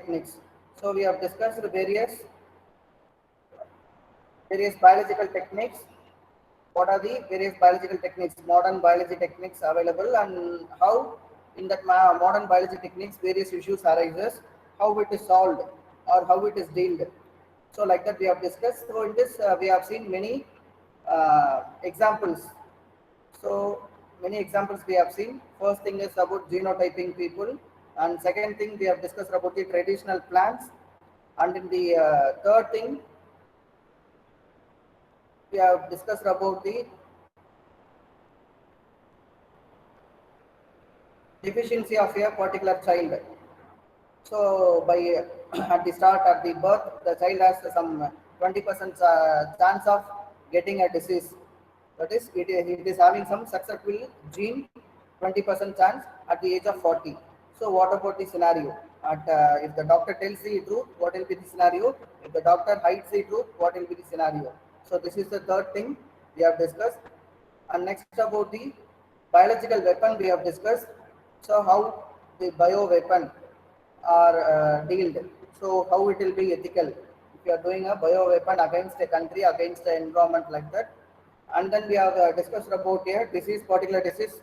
techniques. So we have discussed the various biological techniques. What are the various biological techniques, modern biology techniques available, and how in that modern biology techniques various issues arises, how it is solved or how it is dealt. So like that we have discussed. So in this we have seen many examples. So many examples we have seen. First thing is about genotyping people, and second thing we have discussed about the traditional plants, and in the third thing we have discussed about the deficiency of a particular child. So by at the start, at the birth, the child has some 20% chance of getting a disease. That is, it is having some susceptible gene, 20% chance at the age of 40. So what about the scenario? If the doctor tells the truth, what will be the scenario? If the doctor hides the truth, what will be the scenario? So this is the third thing we have discussed. And next about the biological weapon we have discussed. So how the bio weapon are dealt. So how it will be ethical if you are doing a bio weapon against a country, against the environment like that. And then we have discussed about a disease, particular disease,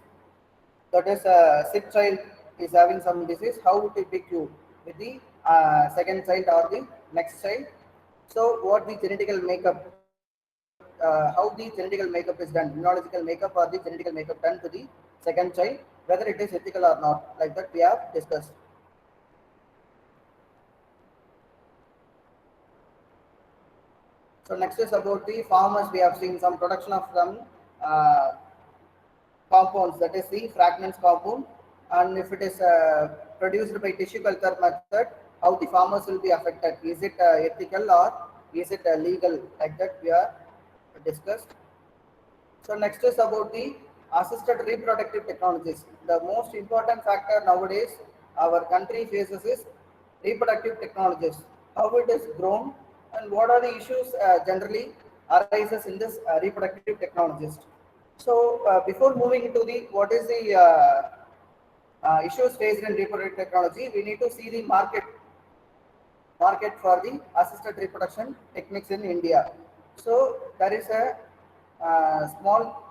that is a sick child is having some disease, how it will be cured with the second child or the next child. So what the genetical makeup, how the genetical makeup is done, immunological makeup or the genetical makeup done to the second child, whether it is ethical or not, like that we have discussed. So next is about the farmers. We have seen some production of some uh, compounds, that is the fragrance compound, and if it is produced by tissue culture method, how the farmers will be affected. Is it ethical or is it legal? Like that we are discussed. So next is about the assisted reproductive technologies. The most important factor nowadays our country faces is reproductive technologies. How it is grown and what are the issues generally arises in this reproductive technologies. So before moving into the what is the issues faced in reproductive technology, we need to see the market for the assisted reproduction techniques in India. So there is a small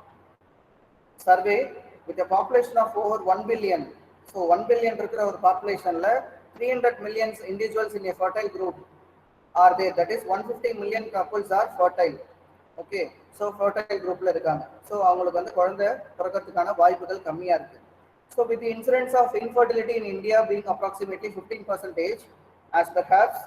survey with a population of over 1 billion. So 1 billion இருக்கிற ஒரு populationல 300 million individuals in a fertile group are there. That is 150 million couples are fertile. Okay, so fertile groupல இருக்காங்க. So அவங்களுக்கு வந்து குழந்தை பிறக்கிறதுக்கான வாய்ப்புகள் கம்மியா இருக்கு. So with the incidence of infertility in India being approximately 15% as perhaps,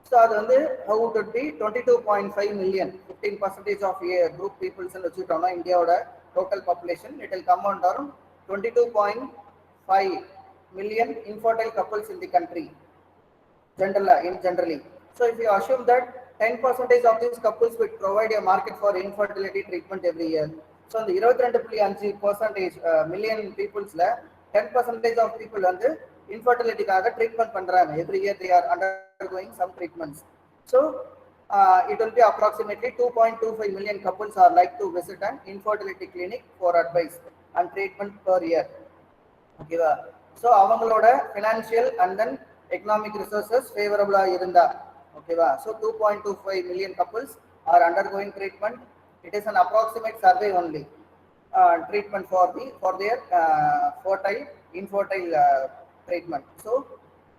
so அது வந்து how it would be 22.5 million, 15% of a group peoples ன்னு வச்சுட்டோம்னா இந்தியாவோட total population, it will come on down 22.5 million infertile couples in the country generally. So if you assume that 10% of these couples will provide a market for infertility treatment every year. So in the 22.5% million people's 10% of people வந்து infertility-க்காக treatment பண்றாங்க. Every year they are undergoing some treatments. So it will be approximately 2.25 million couples are like to visit an infertility clinic for advice and treatment per year. Okay, so அவங்களோட financial and then economic resources favorable இருந்தா, okay, so 2.25 million couples are undergoing treatment. It is an approximate survey only. Treatment for their infertile treatment. So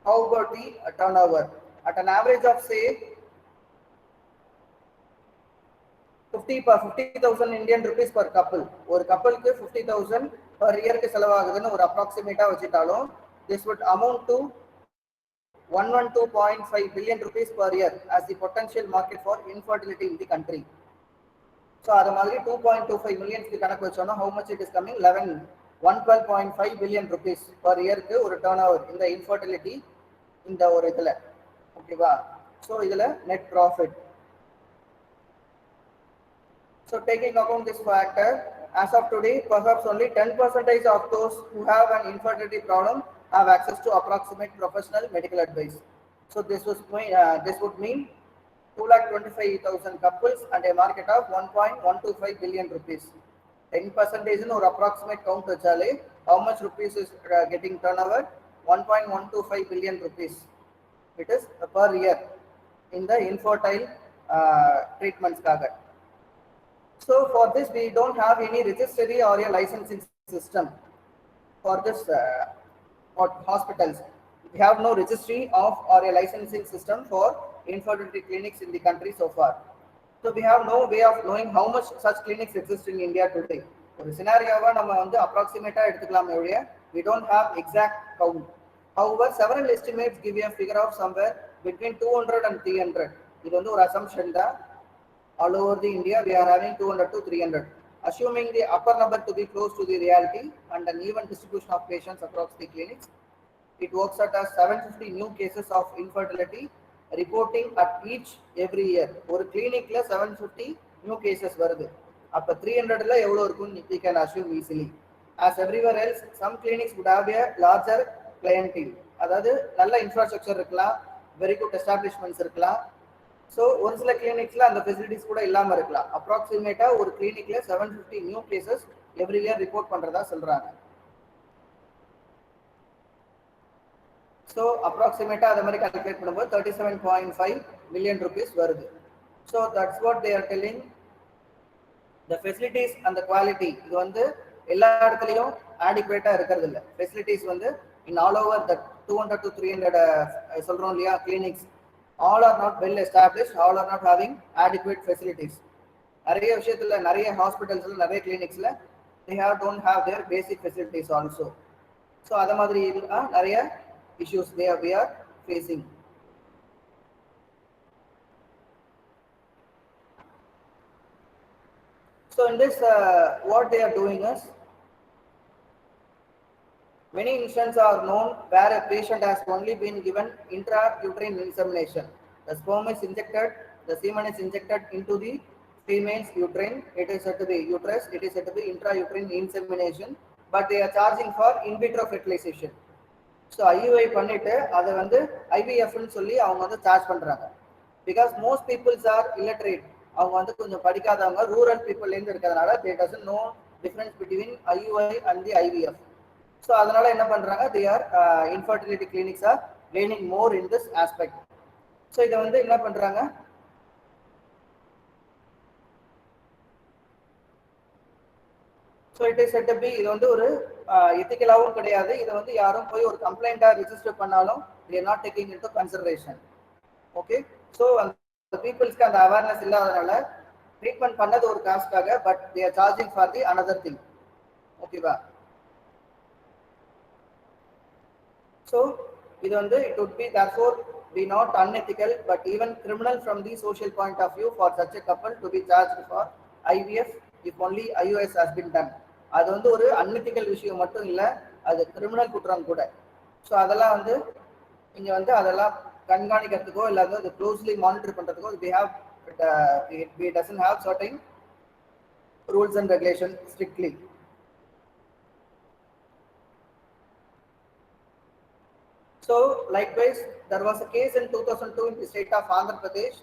how about the turnover? At an average of say 50,000 Indian rupees per couple. ஒரு கப்பலுக்கு 50,000 per year க்கு செலவாகுதுன்னு ஒரு அப்ராக்சிமேட்டா வச்சிட்டாலும், this would amount to 112.5 billion rupees per year as the potential market for infertility in the country. So அது மாதிரி 2.25 million க்கு கணக்கு வச்சோம்னா how much it is coming? 112.5 billion rupees per year க்கு ஒரு turnover இந்த infertility இந்த ஒரு இதுல. ஓகேவா? So இதுல net profit. So taking account this factor, as of today, perhaps only 10% of those who have an infertility problem have access to approximate professional medical advice. So this would mean 225,000 couples and a market of 1.125 billion rupees. 10% or approximate count vachale, how much rupees is getting turnover? 1.125 billion rupees. It is per year in the infertile treatments. So for this, we don't have any registry or a licensing system for this hospitals. We have no registry of or a licensing system for infertility clinics in the country so far. So we have no way of knowing how much such clinics exist in India today. ஒரு சினாரியோவா நம்ம வந்து அப்ராக்சிமேட்டா எடுத்துக்கலாம் ஒழிய we don't have exact count. However, several estimates give a figure of somewhere between 200 and 300. இது வந்து ஒரு assumption தான். All over the India, we are having 200 to 300. Assuming the upper number to be close to the reality and an even distribution of patients across the clinics, it works out as 750 new cases of infertility reporting at each every year. ஒரு கிளினிக்ல 750 new cases வருது. அப்ப 300ல எவ்வளவு இருக்கும் we can assume easily. As everywhere else, some clinics would have a larger clientele. அதாவது நல்ல infrastructure இருக்கலாம், very good establishments இருக்கலாம். So ஒரு சில கிளினிக்ஸ்ல அந்த ஃபெசிலிட்டிஸ் கூட இல்லாம இருக்கலாம். அப்ராக்சிமேட்டா ஒரு கிளினிக்ல 750 new cases every year report பண்றதா சொல்றாங்க. ஸோ அப்ராக்சிமேட்டா அதை மாதிரி கால்குலேட் பண்ணும்போது 37.5 million rupees வருது. So that's what they are telling. The facilities and the quality இது வந்து எல்லா இடத்துலையும் ஆடிகுவேட்டா இருக்கிறது இல்லை. ஃபெசிலிட்டிஸ் வந்து in all over the 200 to 300 சொல்றோம் இல்லையா clinics, all are not well established, all are not having adequate facilities. நிறைய விஷயத்துல நிறைய ஹாஸ்பிட்டல்ஸ்ல நிறைய கிளினிக்ஸ்ல they don't have their basic facilities also. So அத மாதிரி நிறைய issues we are facing. So in this what they are doing is, many instances are known where a patient has only been given intrauterine insemination. The sperm is injected, the semen is injected into the female's uterine. It is said to be uterus, it is said to be intrauterine insemination, but they are charging for in vitro fertilization. So IUI பண்ணிட்டு அதை வந்து IVF ன்னு சொல்லி அவங்க வந்து charge பண்றாங்க. Because most peoples are illiterate. அவங்க வந்து கொஞ்சம் படிக்காதவங்க, ரூரல் பீப்புள்ல இருந்து இருக்கிறதுனால they doesn't know difference between IUI and the IVF. So அதனால என்ன பண்றாங்க, they are infertility clinics are gaining more in this aspect. So இதை வந்து என்ன பண்றாங்க, so it is set B இது வந்து ஒரு எத்திக்கலாவும் கிடையாது. இதை வந்து யாரும் போய் ஒரு கம்ப்ளைண்டா ரிஜிஸ்டர் பண்ணாலும் they are not taking into consideration. Okay, so அந்த பீப்புள்ஸ்க்கு அந்த அவேர்னஸ் இல்லாதனால ட்ரீட்மெண்ட் பண்ணது ஒரு காஸ்ட்காக, but they are charging for the another thing. ஓகேவா? So இது வந்து it would be therefore be not unethical but even criminal from the social point of view for such a couple to be charged for IVF if only IUS has been done. அது வந்து ஒரு unethical விஷயம் மட்டும் இல்லை, அது criminal குற்றம் கூட. So அதெல்லாம் வந்து இங்க வந்து அதெல்லாம் கண்காணிக்கிறதுக்கோ இல்லை அது க்ளோஸ்லி மானிட்டர் பண்றதுக்கோ we doesn't have certain rules and regulations strictly. So likewise, there was a case in 2002 in the state of Andhra Pradesh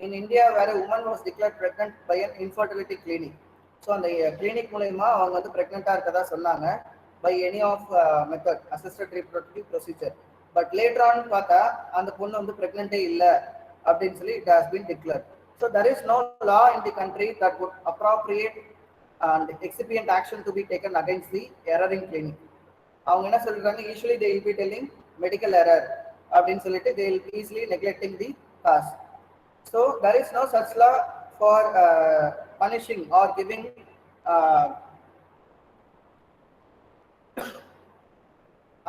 in India where a woman was declared pregnant by an infertility clinic. So அந்த clinic மூலமா அவங்க வந்து பிரெக்னெண்டா இருக்கதா சொன்னாங்க by any of method, assisted reproductive procedure. But later on பார்த்தா அந்த பொண்ணு வந்து பிரெக்னெண்டே இல்லை அப்படின்னு சொல்லி it has been declared. So there is no law in the country that would appropriate and expedient action to be taken against the erroring clinic. அவங்க என்ன சொல்றாங்க, usually they will be telling medical error அப்படின்னு சொல்லிட்டு they will be easily neglecting the cause. So there is no such law for punishing or giving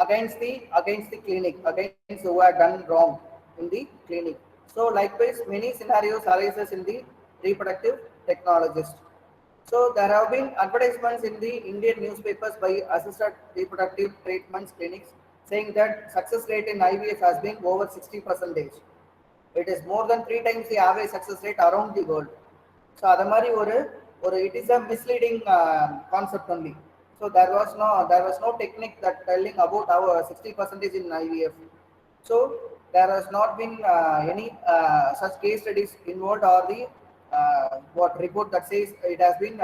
against the clinic, against who had done wrong in the clinic. So likewise, many scenarios arises in the reproductive technologist. So there have been advertisements in the Indian newspapers by assisted reproductive treatments clinics saying that success rate in IVF has been over 60%. It is more than 3 times the average success rate around the world. So adha mari it is a misleading concept only. So there was no technique that telling about our 60% in IVF. So there has not been any such case studies involved or the what report that says it has been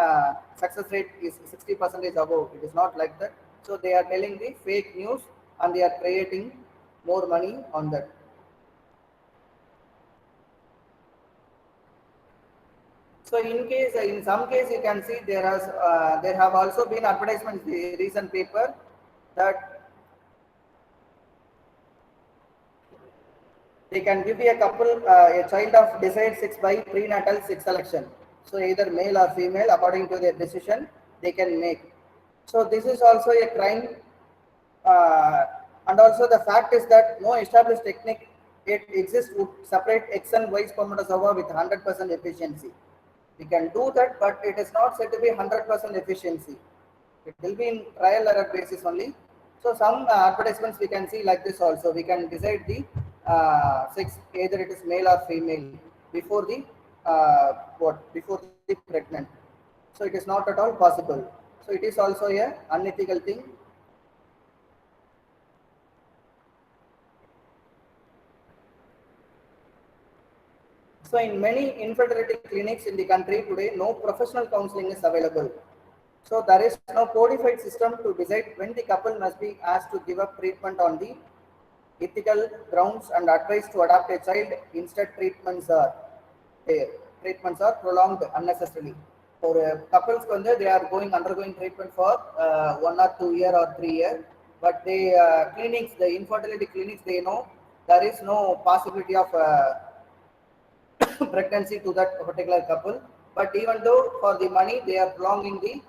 success rate is 60% above. It is not like that. So they are telling the fake news and they are creating more money on that. So in some case, you can see there have also been advertisements in the recent paper that they can give a couple a child of desired sex by prenatal sex selection. So either male or female, according to their decision, they can make. So this is also a crime, uh, and also the fact is that no established technique it exists would separate X and Y spermatozoa with 100% efficiency. We can do that, but it is not said to be 100% efficiency. It will be in trial error basis only. So some advertisements we can see like this also. We can decide the sex, either it is male or female before the before the pregnant. So it is not at all possible. So it is also a unethical thing. So in many infertility clinics in the country today, no professional counseling is available. So there is no codified system to decide when the couple must be asked to give up treatment on the ethical grounds and advised to adopt a child. Instead, eh, treatments are prolonged unnecessarily. For couples, they are undergoing treatment for 1 or 2 year or 3 year, but the infertility clinics, they know there is no possibility of pregnancy to that particular couple. But even though for the money, they are prolonging the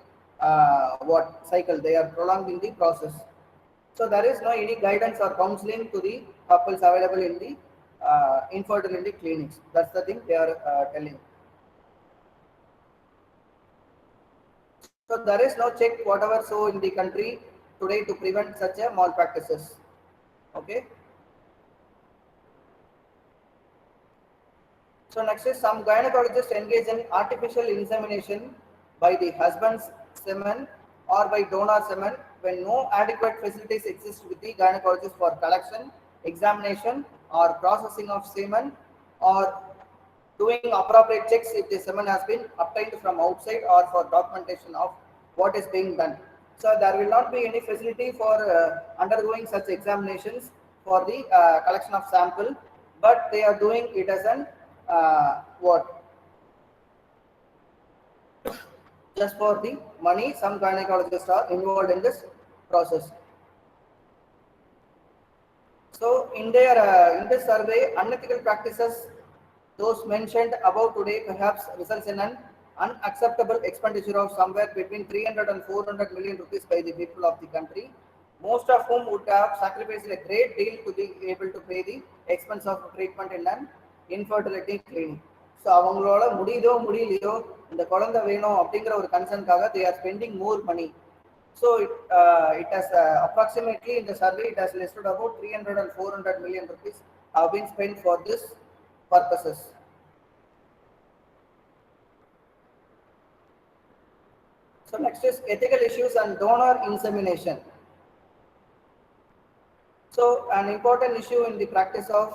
what cycle, they are prolonging the process. So there is no any guidance or counseling to the couples available in the infertility clinics. That's the thing they are telling. So there is no check whatever so in the country today to prevent such a malpractices. Okay. So next is some gynecologists engage in artificial insemination by the husband's semen or by donor semen when no adequate facilities exist with the gynecologist for collection, examination or processing of semen, or doing appropriate checks if the semen has been obtained from outside or for documentation of what is being done. So there will not be any facility for undergoing such examinations for the collection of sample, but they are doing it as an what just for the money. Some gynecologists are involved in this process. So in this survey, unethical practices, those mentioned above today, perhaps results in an unacceptable expenditure of somewhere between 300 and 400 million rupees by the people of the country, most of whom would have sacrificed a great deal to be able to pay the expense of treatment in an infertility clinic. So அவங்களோட முடியுதோ முடியலையோ இந்த குழந்தை வேணும் அப்படிங்கிற ஒரு கன்சர்னுக்காக they are spending more money. So it has approximately in the survey it has listed about 300 and 400 million rupees have been spent for this purposes. So next is ethical issues and donor insemination. So an important issue in the practice of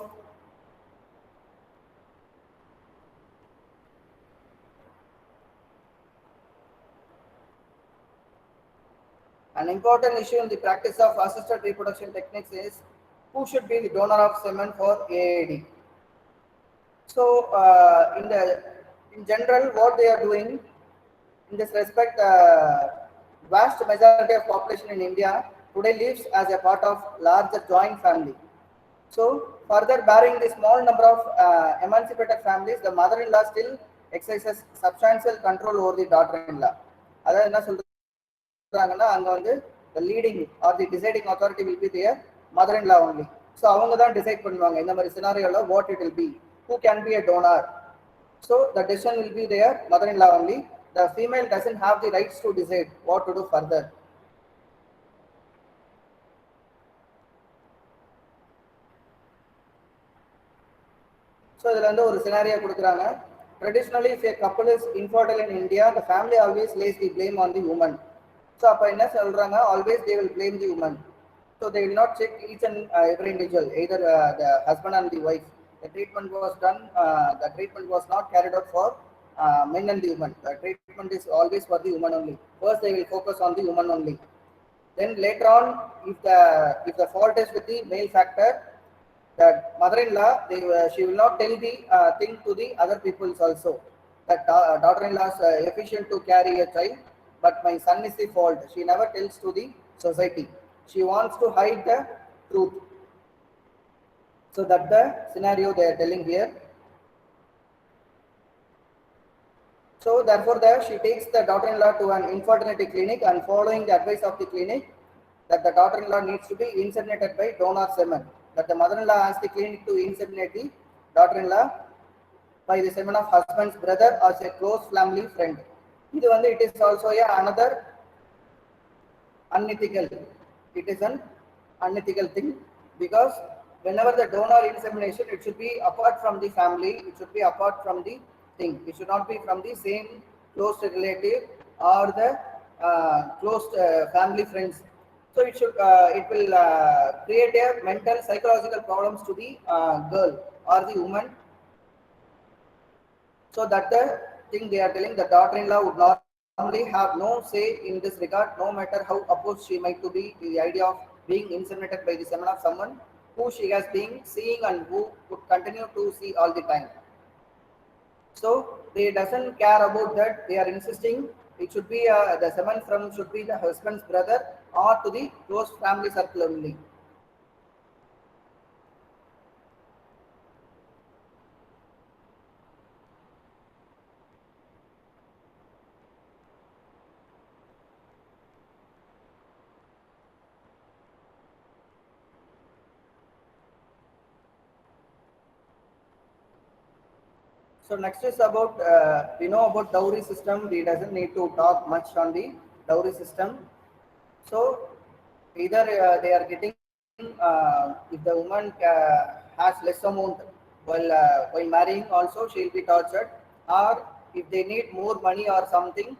An important issue in the practice of assisted reproduction techniques is who should be the donor of semen for AID. So, in general, what they are doing in this respect, vast majority of population in India today lives as a part of larger joint family. So, further barring the small number of emancipated families, the mother-in-law still exercises substantial control over the daughter-in-law. அதாவது என்ன சொல்றாங்கன்னா அங்க வந்து the leading or the deciding authority will be their mother-in-law only. So அவங்க தான் decide பண்ணுவாங்க இந்த மாதிரி சினாரியோல what it will be, who can be a donor. So the decision will be their mother-in-law only. The female doesn't have the rights to decide what to do further. So இதுல வந்து ஒரு scenario கொடுக்குறாங்க. Traditionally, if a couple is infertile in India, the family always lays the blame on the woman. So அப்ப என்ன சொல்றாங்க, always they will blame the woman. So they will not check each and every individual, either the husband and the wife. The treatment was done, the treatment was not carried out for men and the woman. The treatment is always for the woman only. First they will focus on the woman only. Then later on, if the fault is with the male factor, that mother-in-law, she will not tell the thing to the other peoples also. daughter-in-law is efficient to carry a child, but my son is the fault. She never tells to the society. She wants to hide the truth. So that's the scenario they are telling here. So therefore, she takes the daughter-in-law to an infertility clinic, and following the advice of the clinic, that the daughter-in-law needs to be inseminated by donor semen. That the mother-in-law asks the clinic to inseminate the daughter-in-law by the semen of husband's brother or a close family friend. It is also another unethical. It is an unethical thing, because whenever the donor insemination, it should be apart from the family, it should be apart from the thing. It should not be from the same close relative or the close family friends. So it will create a mental psychological problems to the girl or the woman. So that the thing they are telling, the daughter-in-law would normally have no say in this regard, no matter how opposed she might to be to the idea of being inseminated by the semen of someone who she has been seeing and who would continue to see all the time. So they doesn't care about that. They are insisting it should be the semen from should be the husband's brother or to the close family circle only. So next is about we know about dowry system. We doesn't need to talk much on the dowry system. So either they are getting if the woman has less amount while marrying, also she will be tortured. Or if they need more money or something,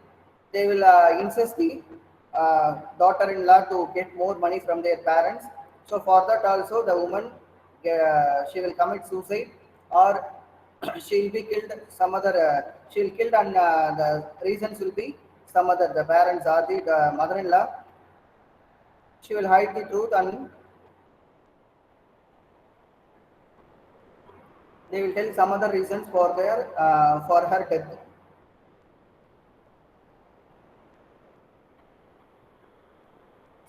they will insist the daughter-in-law to get more money from their parents. So for that also the woman she will commit suicide, or she will be killed. Some other she will killed, and the reasons will be some other, the parents or the mother-in-law. She will hide the truth, and they will tell some other reasons for their for her death.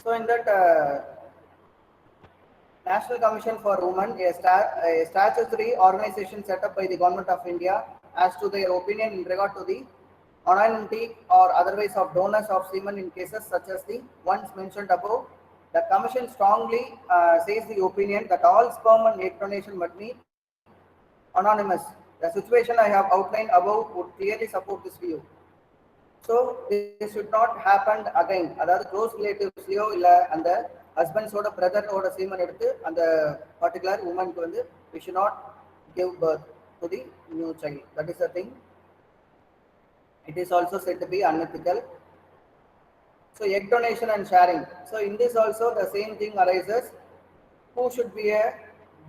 So in that National Commission for Women, a statutory organization set up by the Government of India, as to their opinion in regard to the anonymity or otherwise of donors of semen in cases such as the ones mentioned above. The Commission strongly says the opinion that all sperm and egg donation must be anonymous. The situation I have outlined above would clearly support this view. So this should not happen again. அதாவது close ரிலேட்டிவ்ஸ்லயோ இல்ல அந்த ஹஸ்பண்ட்ஸோட பிரதரோட சீமன் எடுத்து அந்த particular உமனுக்கு we should not give birth to the new child. That is the thing. It is also said to be unethical. So egg donation and sharing. So in this also the same thing arises. Who should be a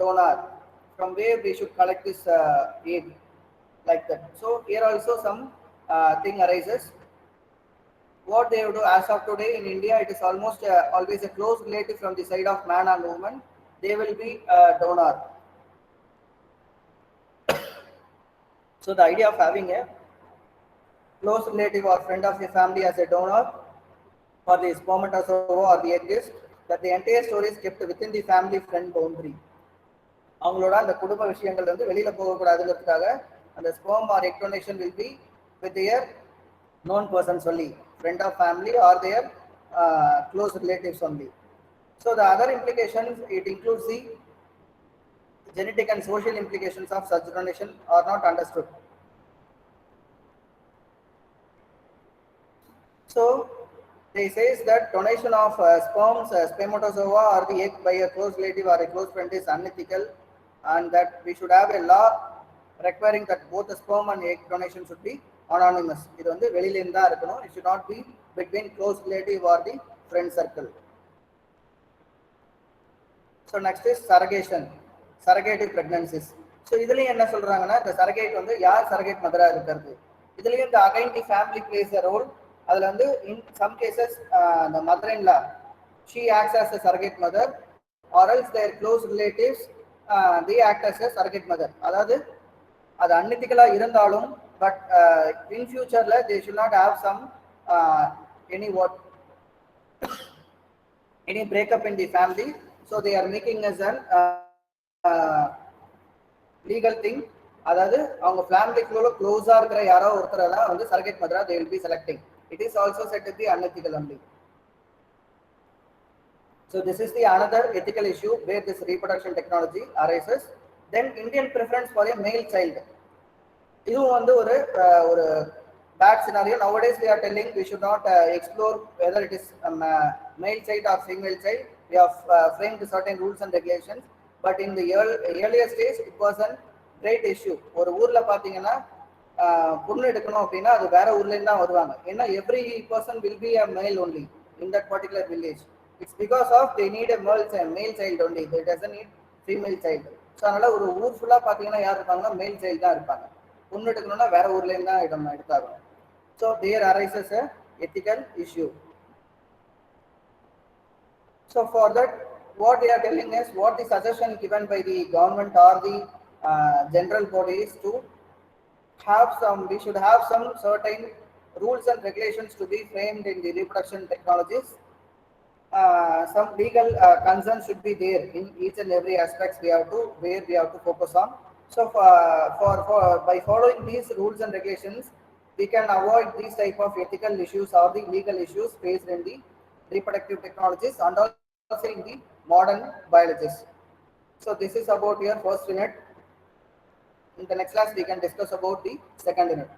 donor? From where we should collect this egg, like that. So here also some thing arises. What they do as of today in India, it is almost always a close relative from the side of man and woman. They will be a donor. So the idea of having a close relative or friend of the family as a donor for the spermatozoa or the egg is that the entire story is kept within the family friend boundary. அவங்களோட அந்த குடும்ப விஷயங்கள் வெளியில போகக்கூடாதுங்கிறதுக்காக அந்த sperm or egg donation will be with their known persons only, friend of family or their close relatives only. So the other implications, it includes the genetic and social implications of such donation are not understood. So they says that donation of sperms, spermatozoa or the egg by a close relative or a close friend is unethical, and that we should have a law requiring that both the sperm and egg donation should be anonymous. இது வெளியில இருந்தா இருக்கணும். It should not be between close relative or the friend circle. So next is surrogative pregnancies. So இதுலயும் என்ன சொல்றாங்கன்னா, இந்த surrogate யார் surrogate மதரா இருக்கிறது. இதுலயும் the again the family plays a role. அதுல in some cases the mother-in-law, she acts as a surrogate mother, or else their close relatives they act as a surrogate mother. அதாவது அது அன்எத்திக்கலா இருந்தாலும் but in future they should not have some any what any breakup in the family, so they are making as an legal thing. அதாவது அவங்க ஃபேமிலிக்குள்ள க்ளோஸா இருக்கிற யாரோ ஒருத்தரை தான் வந்து சர்கேட் மதரா they will be selecting. It is also said to be unethical only. So this is the another ethical issue where this reproduction technology arises. Then Indian preference for a male child. இதுவும் வந்து ஒரு bad scenario. Nowadays we are telling we should not explore whether it is male child or female child. We have framed certain rules and regulations, but in the earlier stage it was a great issue. ஒரு ஊர்ல பாத்தீங்கன்னா பொண்ணு எடுக்கணும் அப்படின்னா அது வேற ஊர்ல இருந்து தான் வருவாங்க. ஏன்னா every person will be a male only in that particular village. It's because of they need a male child only. They doesn't need female child. So அதனால ஒரு ஊர் ஃபுல்லா பாத்தீங்கன்னா யார் இருப்பாங்க, மேல் சைல்டு தான் இருப்பாங்க. பொண்ணு எடுக்கணும்னா வேற ஊர்ல இருந்து தான் இடம் எடுத்தாங்க. So there arises a ethical issue. So for that, what we are telling is what the suggestion given by the government or the general body is to have some, we should have some certain rules and regulations to be framed in the reproduction technologies. Some legal concerns should be there in each and every aspects we have to focus on. So by following these rules and regulations, we can avoid these type of ethical issues or the legal issues faced in the reproductive technologies and also in the modern biologies. So this is about your first unit. In the next class we can discuss about the second unit.